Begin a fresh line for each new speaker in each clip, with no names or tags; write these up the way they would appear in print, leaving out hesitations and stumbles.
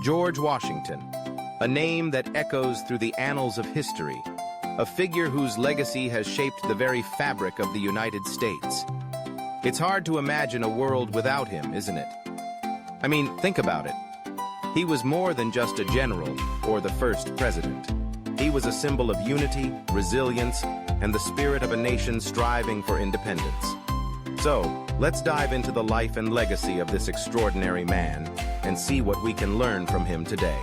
George Washington, a name that echoes through the annals of history, a figure whose legacy has shaped the very fabric of the United States. It's hard to imagine a world without him, isn't it? I mean, think about it. He was more than just a general or the first president. He was a symbol of unity, resilience, and the spirit of a nation striving for independence. So, let's dive into the life and legacy of this extraordinary man and see what we can learn from him today.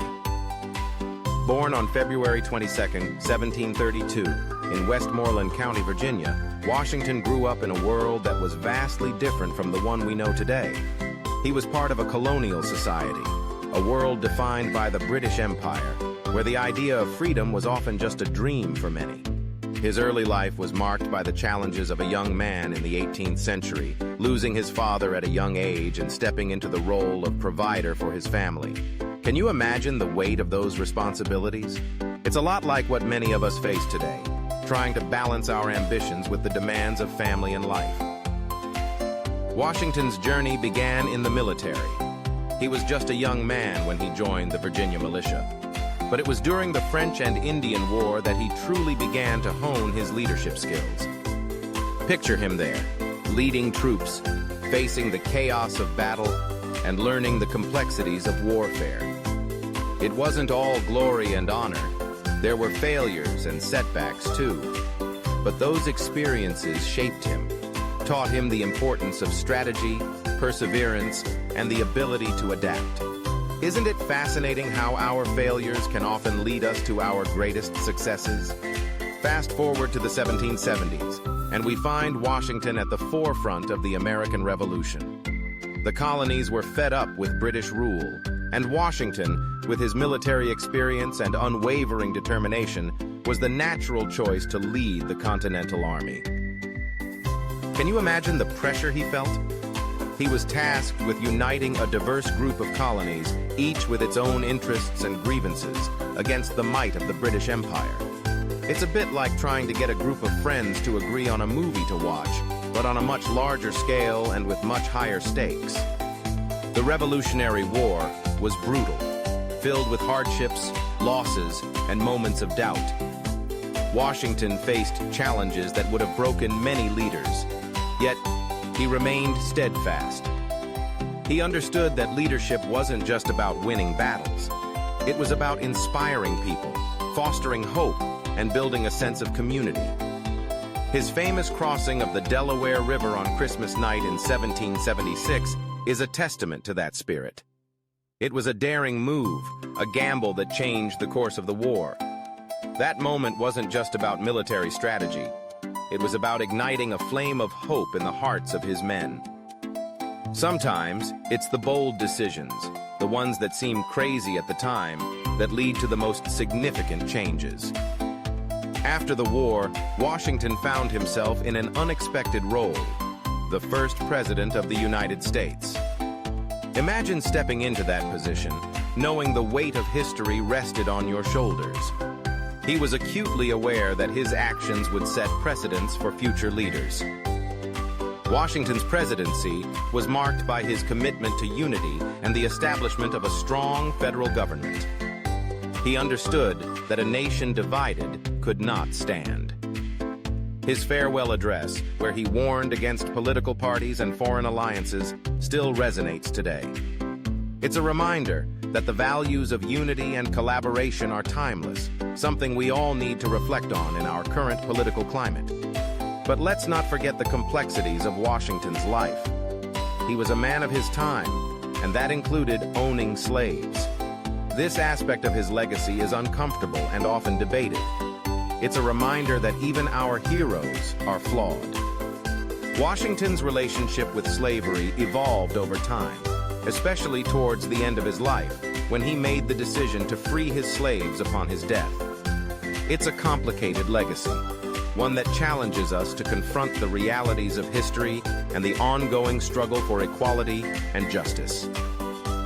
Born on February 22, 1732, in Westmoreland County, Virginia, Washington grew up in a world that was vastly different from the one we know today. He was part of a colonial society, a world defined by the British Empire, where the idea of freedom was often just a dream for many. His early life was marked by the challenges of a young man in the 18th century, losing his father at a young age and stepping into the role of provider for his family. Can you imagine the weight of those responsibilities? It's a lot like what many of us face today, trying to balance our ambitions with the demands of family and life. Washington's journey began in the military. He was just a young man when he joined the Virginia militia. But it was during the French and Indian War that he truly began to hone his leadership skills. Picture him there, leading troops, facing the chaos of battle, and learning the complexities of warfare. It wasn't all glory and honor. There were failures and setbacks too. But those experiences shaped him, taught him the importance of strategy, perseverance, and the ability to adapt. Isn't it fascinating how our failures can often lead us to our greatest successes? Fast forward to the 1770s, and we find Washington at the forefront of the American Revolution. The colonies were fed up with British rule, and Washington, with his military experience and unwavering determination, was the natural choice to lead the Continental Army. Can you imagine the pressure he felt? He was tasked with uniting a diverse group of colonies, each with its own interests and grievances, against the might of the British Empire. It's a bit like trying to get a group of friends to agree on a movie to watch, but on a much larger scale and with much higher stakes. The Revolutionary War was brutal, filled with hardships, losses, and moments of doubt. Washington faced challenges that would have broken many leaders, yet he remained steadfast. He understood that leadership wasn't just about winning battles. It was about inspiring people, fostering hope, and building a sense of community. His famous crossing of the Delaware River on Christmas night in 1776 is a testament to that spirit. It was a daring move, a gamble that changed the course of the war. That moment wasn't just about military strategy. It was about igniting a flame of hope in the hearts of his men. Sometimes, it's the bold decisions, the ones that seem crazy at the time, that lead to the most significant changes. After the war, Washington found himself in an unexpected role, the first president of the United States. Imagine stepping into that position, knowing the weight of history rested on your shoulders. He was acutely aware that his actions would set precedents for future leaders. Washington's presidency was marked by his commitment to unity and the establishment of a strong federal government. He understood that a nation divided could not stand. His farewell address, where he warned against political parties and foreign alliances, still resonates today. It's a reminder that the values of unity and collaboration are timeless, something we all need to reflect on in our current political climate. But let's not forget the complexities of Washington's life. He was a man of his time, and that included owning slaves. This aspect of his legacy is uncomfortable and often debated. It's a reminder that even our heroes are flawed. Washington's relationship with slavery evolved over time, especially towards the end of his life, when he made the decision to free his slaves upon his death. It's a complicated legacy, one that challenges us to confront the realities of history and the ongoing struggle for equality and justice.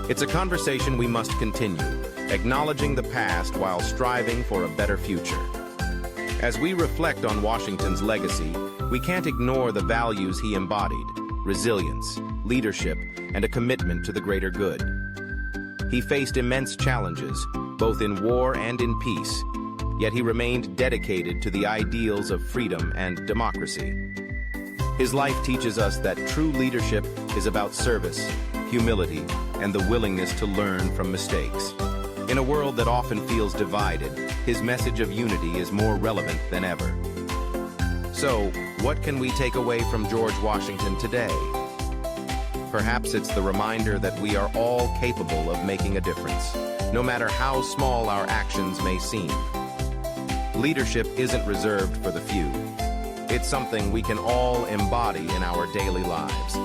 It's a conversation we must continue, acknowledging the past while striving for a better future. As we reflect on Washington's legacy, we can't ignore the values he embodied: resilience, leadership, and a commitment to the greater good. He faced immense challenges, both in war and in peace, yet he remained dedicated to the ideals of freedom and democracy. His life teaches us that true leadership is about service, humility, and the willingness to learn from mistakes. In a world that often feels divided, his message of unity is more relevant than ever. So, what can we take away from George Washington today? Perhaps it's the reminder that we are all capable of making a difference, no matter how small our actions may seem. Leadership isn't reserved for the few. It's something we can all embody in our daily lives.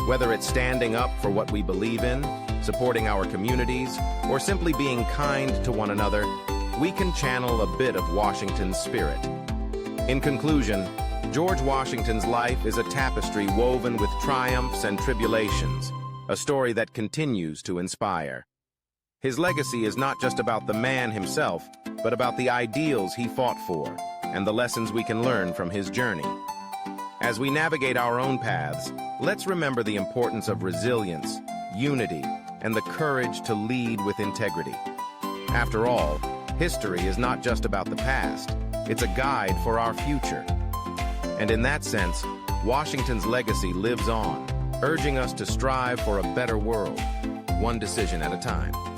Whether it's standing up for what we believe in, supporting our communities, or simply being kind to one another, we can channel a bit of Washington's spirit. In conclusion, George Washington's life is a tapestry woven with triumphs and tribulations, a story that continues to inspire. His legacy is not just about the man himself, but about the ideals he fought for and the lessons we can learn from his journey. As we navigate our own paths, let's remember the importance of resilience, unity, and the courage to lead with integrity. After all, history is not just about the past, it's a guide for our future. And in that sense, Washington's legacy lives on, urging us to strive for a better world, one decision at a time.